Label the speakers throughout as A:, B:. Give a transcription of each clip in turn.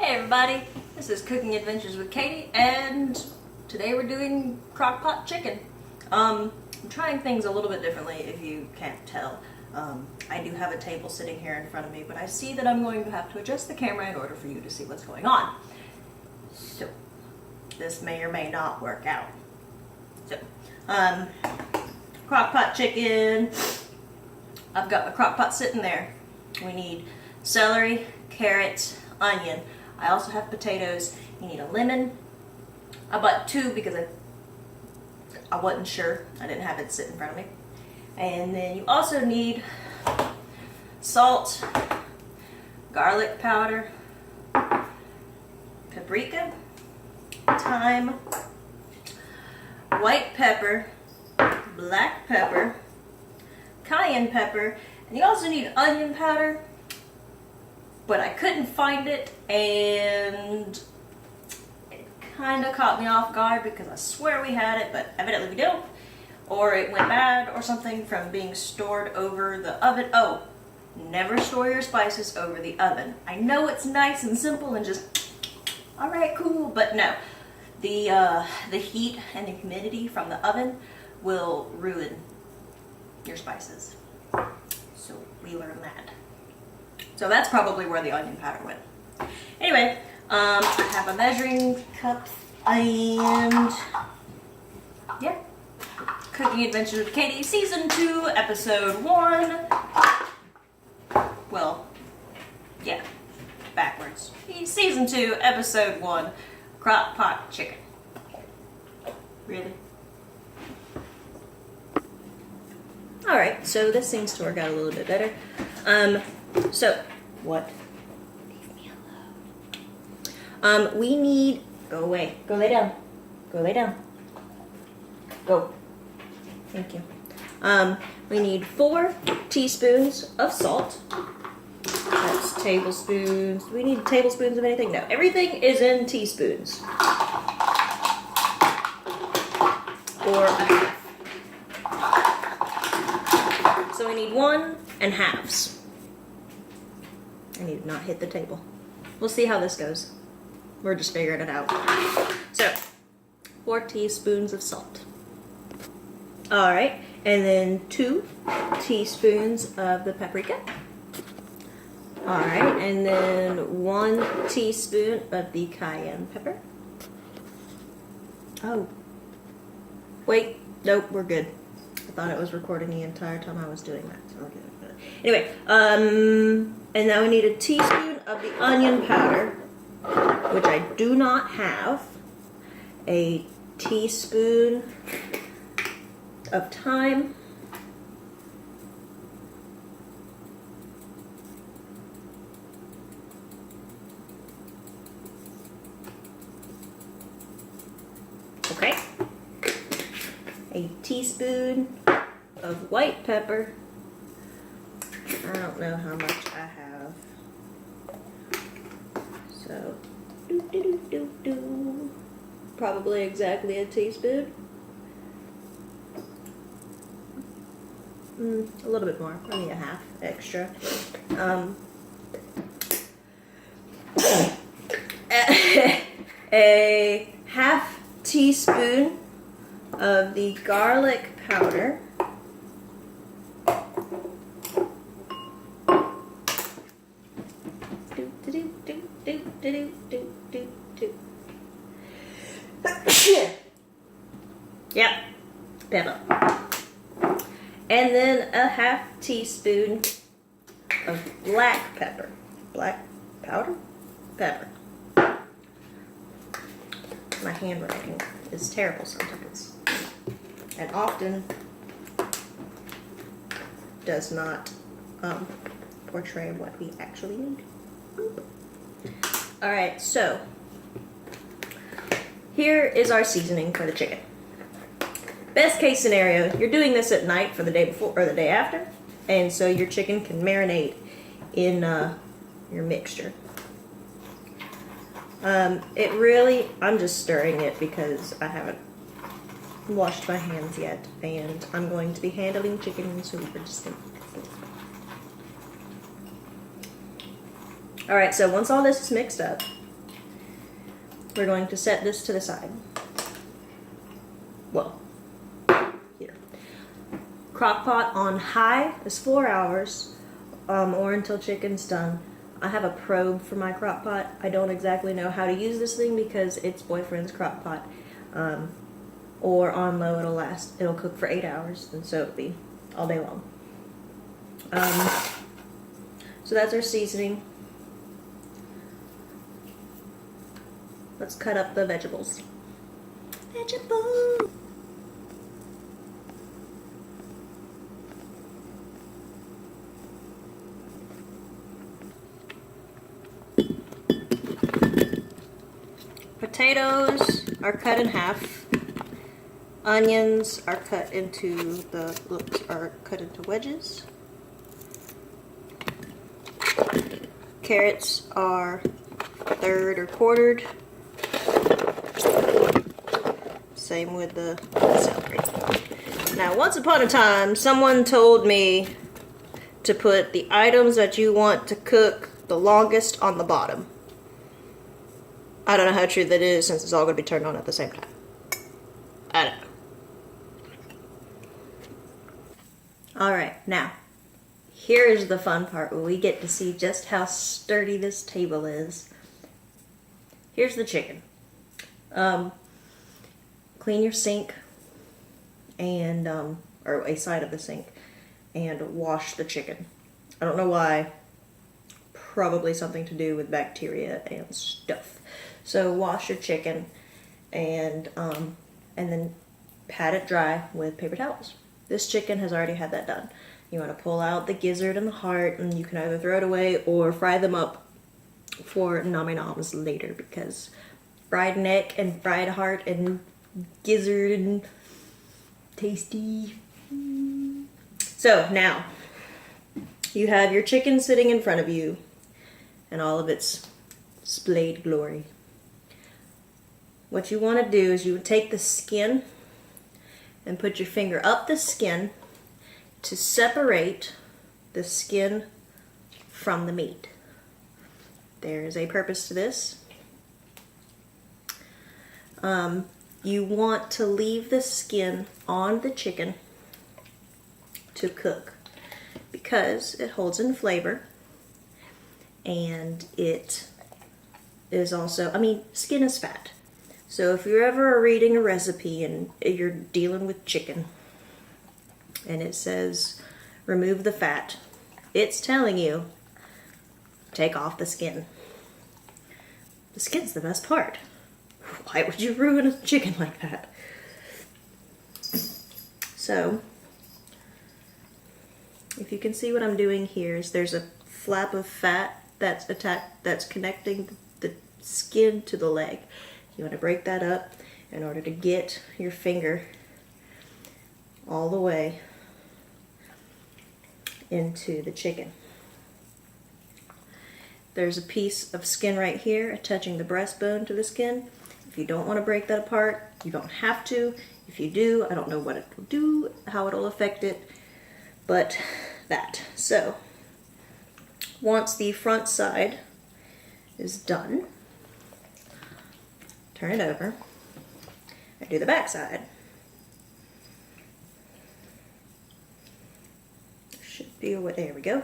A: Hey everybody, this is Cooking Adventures with Katie, and today we're doing crock pot chicken. I'm trying things a little bit differently if you can't tell. I do have a table sitting here in front of me, but I see that I'm going to have to adjust the camera in order for you to see what's going on. So, this may or may not work out. So, crock pot chicken. I've got my crock pot sitting there. We need celery, carrots, onion. I also have potatoes. You need a lemon. I bought two because I wasn't sure. I didn't have it sit in front of me. And then you also need salt, garlic powder, paprika, thyme, white pepper, black pepper, cayenne pepper, and you also need onion powder, but I couldn't find it, and it kind of caught me off guard because I swear we had it, but evidently we don't, or it went bad or something from being stored over the oven. Oh, never store your spices over the oven. I know it's nice and simple and just, all right, cool, but no. The heat and the humidity from the oven will ruin your spices. So we learned that. So that's probably where the onion powder went. Anyway, I have a measuring cup and yeah. Cooking Adventures with Katie, Season 2, Episode 1. Well, yeah, backwards. Season 2, Episode 1, Crock Pot Chicken. Really? Alright, so this seems to work out a little bit better. So, what? Leave me alone. We need, go away, go lay down, go lay down, go. Thank you. We need 4 teaspoons of salt. That's tablespoons. Do we need tablespoons of anything? No, everything is in teaspoons. Or a half. So we need 1 and halves. I need to not hit the table. We'll see how this goes. We're just figuring it out. So, 4 teaspoons of salt. Alright, and then 2 teaspoons of the paprika. Alright, and then 1 teaspoon of the cayenne pepper. Oh. Wait, nope, we're good. I thought it was recording the entire time I was doing that. So we're good. Anyway, and now we need a teaspoon of the onion powder, which I do not have. A teaspoon of thyme. Okay. A teaspoon of white pepper. I don't know how much I have. So, probably exactly a teaspoon. A little bit more, maybe a half extra. A half teaspoon of the garlic powder. Yep, pepper. And then a half teaspoon of black pepper. Black powder? Pepper. My handwriting is terrible sometimes. And often does not portray what we actually need. Alright, so here is our seasoning for the chicken. Best case scenario, you're doing this at night for the day before or the day after, and so your chicken can marinate in your mixture. I'm just stirring it because I haven't washed my hands yet, and I'm going to be handling chicken, so we're just gonna. Alright, so once all this is mixed up, we're going to set this to the side. Well, here. Crock pot on high is 4 hours, or until chicken's done. I have a probe for my crock pot. I don't exactly know how to use this thing because it's boyfriend's crock pot. Or on low, it'll cook for 8 hours, and so it'll be all day long. So that's our seasoning. Let's cut up the vegetables. Vegetables! Potatoes are cut in half. Onions are cut into wedges. Carrots are third or quartered. Same with the celery. Now, once upon a time, someone told me to put the items that you want to cook the longest on the bottom. I don't know how true that is since it's all going to be turned on at the same time. I don't know. Alright, now, here is the fun part where we get to see just how sturdy this table is. Here's the chicken. Clean your sink and, or a side of the sink, and wash the chicken. I don't know why. Probably something to do with bacteria and stuff. So wash your chicken and then pat it dry with paper towels. This chicken has already had that done. You want to pull out the gizzard and the heart, and you can either throw it away or fry them up for nommy noms later, because fried neck and fried heart and gizzard and tasty. So now you have your chicken sitting in front of you and all of its splayed glory. What you want to do is you would take the skin and put your finger up the skin to separate the skin from the meat. There is a purpose to this. You want to leave the skin on the chicken to cook because it holds in flavor, and it is also, skin is fat. So if you're ever reading a recipe and you're dealing with chicken and it says remove the fat, it's telling you take off the skin. The skin's the best part. Why would you ruin a chicken like that? So, if you can see what I'm doing here, is there's a flap of fat that's connecting the skin to the leg. You want to break that up in order to get your finger all the way into the chicken. There's a piece of skin right here attaching the breastbone to the skin. If you don't want to break that apart, you don't have to. If you do, I don't know what it will do, how it'll affect it, but that. So, once the front side is done, turn it over and do the back side. Should be over, there we go.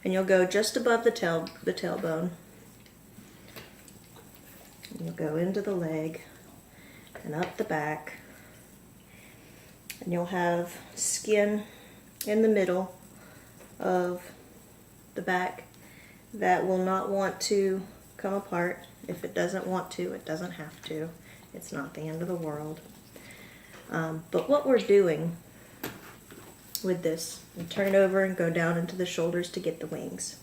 A: And you'll go just above the tailbone. And you'll go into the leg and up the back. And you'll have skin in the middle of the back that will not want to come apart. If it doesn't want to, it doesn't have to. It's not the end of the world. But what we're doing with this, and turn it over and go down into the shoulders to get the wings.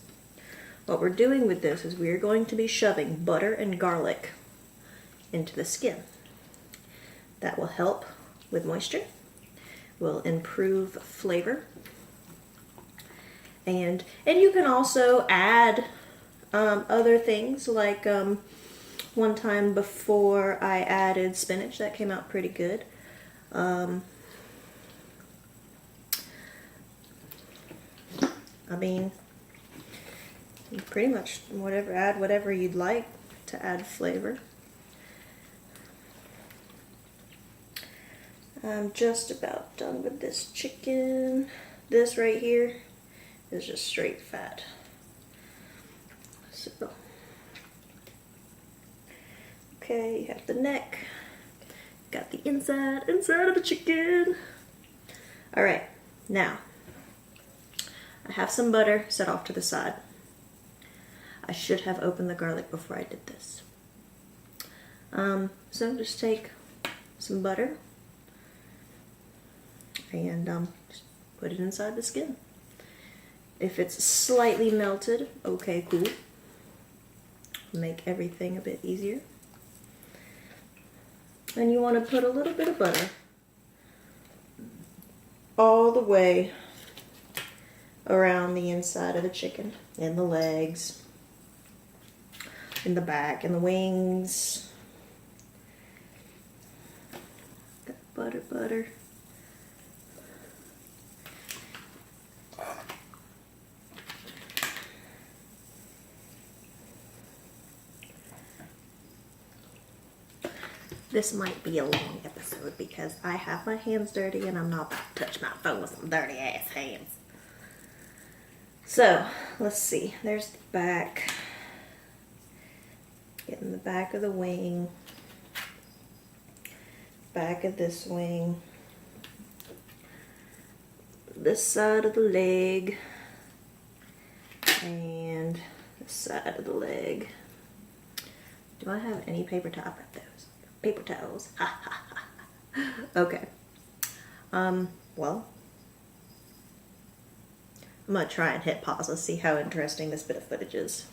A: What we're doing with this is we are going to be shoving butter and garlic into the skin. That will help with moisture, will improve flavor, and you can also add other things, like one time before I added spinach. That came out pretty good. Pretty much add whatever you'd like to add flavor. I'm just about done with this chicken. This right here is just straight fat. So, okay, you have the neck, got the inside of the chicken. All right, now I have some butter set off to the side. I should have opened the garlic before I did this. So just take some butter and just put it inside the skin. If it's slightly melted, okay, cool. Make everything a bit easier. And you want to put a little bit of butter all the way around the inside of the chicken, in the legs, in the back, in the wings. Got butter, butter. This might be a long episode because I have my hands dirty and I'm not about to touch my phone with some dirty ass hands. So, let's see. There's the back. Getting the back of the wing. Back of this wing. This side of the leg. And this side of the leg. Do I have any paper towel? I brought those. Paper towels. Okay. Well, I'm gonna try and hit pause. Let's see how interesting this bit of footage is.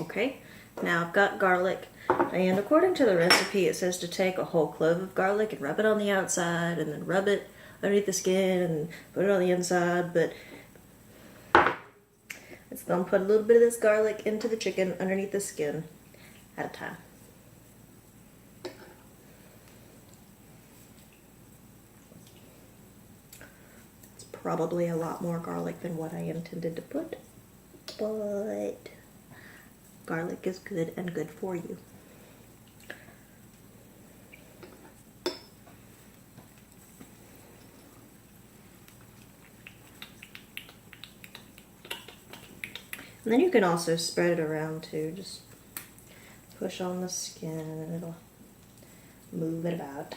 A: Okay, now I've got garlic, and according to the recipe, it says to take a whole clove of garlic and rub it on the outside, and then rub it underneath the skin and put it on the inside, but it's going to put a little bit of this garlic into the chicken underneath the skin at a time. It's probably a lot more garlic than what I intended to put, but garlic is good and good for you. And then you can also spread it around too. Just push on the skin and it'll move it about.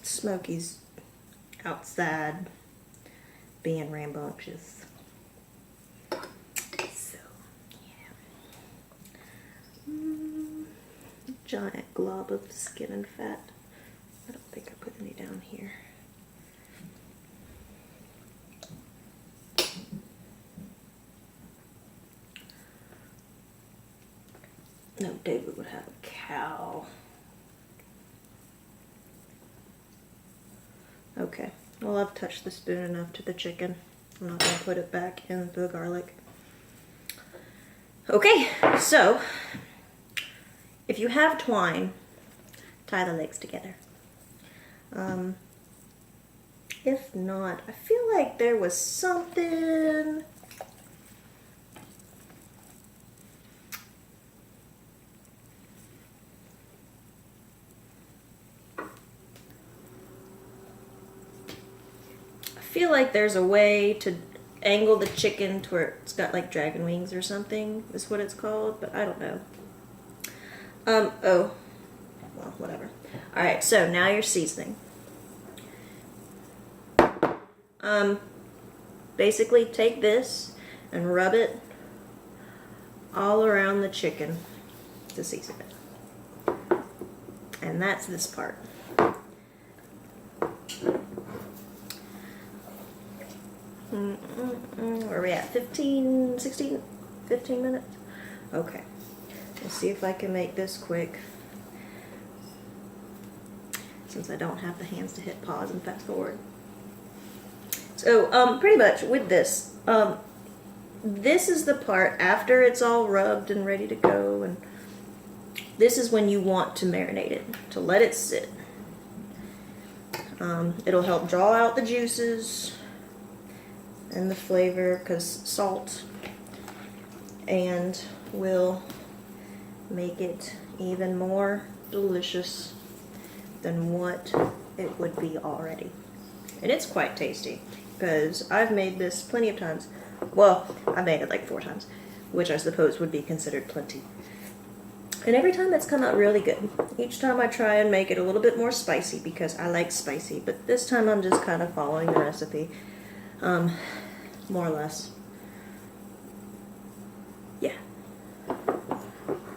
A: Smokey's outside being rambunctious. So, yeah. Giant glob of skin and fat. I don't think I put any down here. No, David would have a cow. Okay, well, I've touched the spoon enough to the chicken. I'm not going to put it back into the garlic. Okay, so if you have twine, tie the legs together. If not, I feel like there was something. I feel like there's a way to angle the chicken to where it's got like dragon wings or something, is what it's called, but I don't know. Oh, well, whatever. Alright, so now your seasoning. Basically take this and rub it all around the chicken to season it. And that's this part. Where are we at? 15 minutes? Okay. Let's see if I can make this quick. Since I don't have the hands to hit pause and fast forward. So, pretty much with this, this is the part after it's all rubbed and ready to go, and this is when you want to marinate it, to let it sit. It'll help draw out the juices and the flavor, because salt, and will make it even more delicious than what it would be already. And it's quite tasty, because I've made this plenty of times. Well, I made it like 4 times, which I suppose would be considered plenty. And every time it's come out really good. Each time I try and make it a little bit more spicy, because I like spicy, but this time I'm just kind of following the recipe, more or less. Yeah,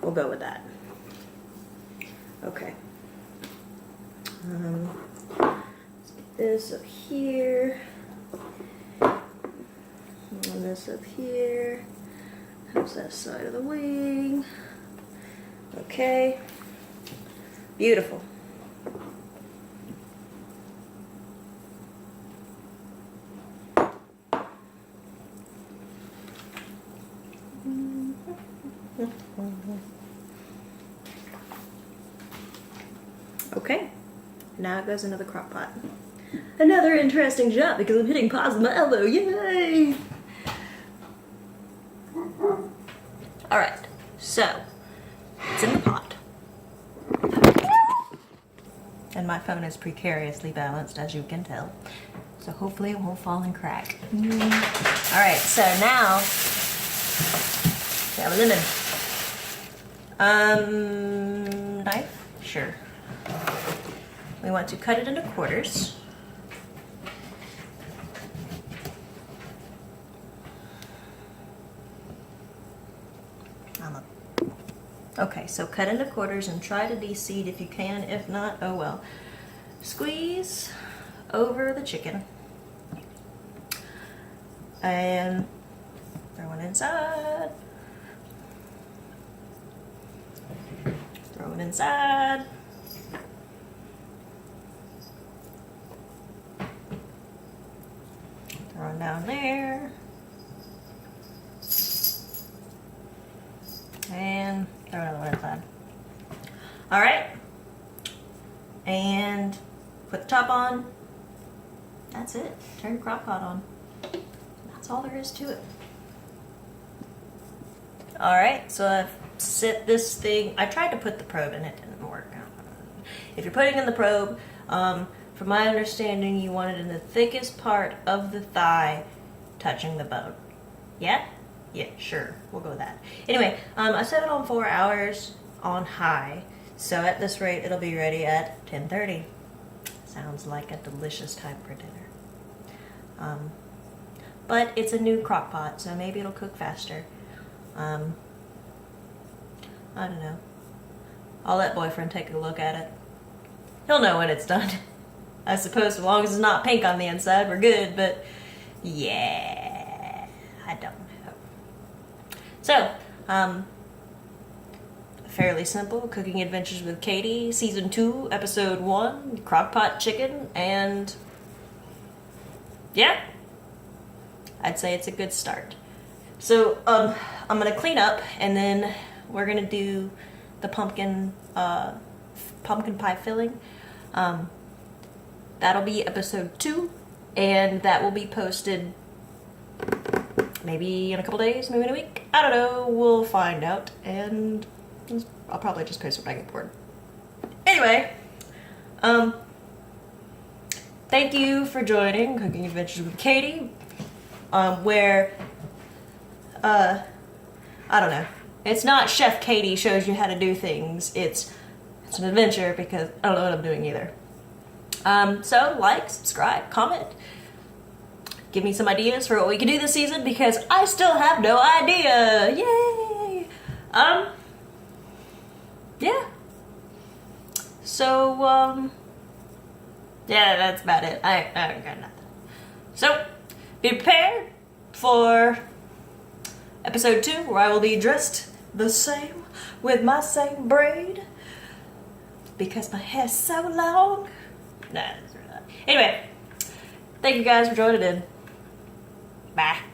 A: we'll go with that. Okay. Let's get this up here. And this up here. How's that side of the wing? Okay. Beautiful. Okay. Now it goes into the crock pot. Another interesting shot because I'm hitting pause with my elbow. Yay! Alright, so it's in the pot. And my phone is precariously balanced, as you can tell. So hopefully it won't fall and crack. Alright, so now we have a lemon. Knife? Sure. We want to cut it into quarters. Okay, so cut into quarters and try to de-seed if you can. If not, oh well. Squeeze over the chicken. And throw it inside. Throw it inside. Throw it down there. And throw another one inside. Alright. And put the top on. That's it. Turn the crock pot on. That's all there is to it. Alright, so I've set this thing. I tried to put the probe in, it didn't work. If you're putting in the probe, from my understanding, you want it in the thickest part of the thigh, touching the bone. Yeah? Yeah, sure. We'll go with that. Anyway, I set it on 4 hours on high. So at this rate, it'll be ready at 10:30. Sounds like a delicious time for dinner. But it's a new crock pot, so maybe it'll cook faster. I don't know. I'll let boyfriend take a look at it. He'll know when it's done. I suppose as long as it's not pink on the inside, we're good, but yeah, I don't know. So, fairly simple cooking adventures with Kaity, season 2, episode 1, crockpot chicken, and yeah, I'd say it's a good start. So, I'm gonna clean up, and then we're gonna do the pumpkin pie filling. That'll be episode 2, and that will be posted maybe in a couple days, maybe in a week. I don't know. We'll find out, and I'll probably just post it when I get bored. Anyway, thank you for joining Cooking Adventures with Kaity, where I don't know. It's not Chef Kaity shows you how to do things. It's an adventure because I don't know what I'm doing either. So like, subscribe, comment. Give me some ideas for what we can do this season because I still have no idea. Yay! Yeah. So, yeah, that's about it. I got nothing. So, be prepared for episode 2 where I will be dressed the same with my same braid because my hair's so long. Nah, that's not. Anyway, thank you guys for joining in. Bye.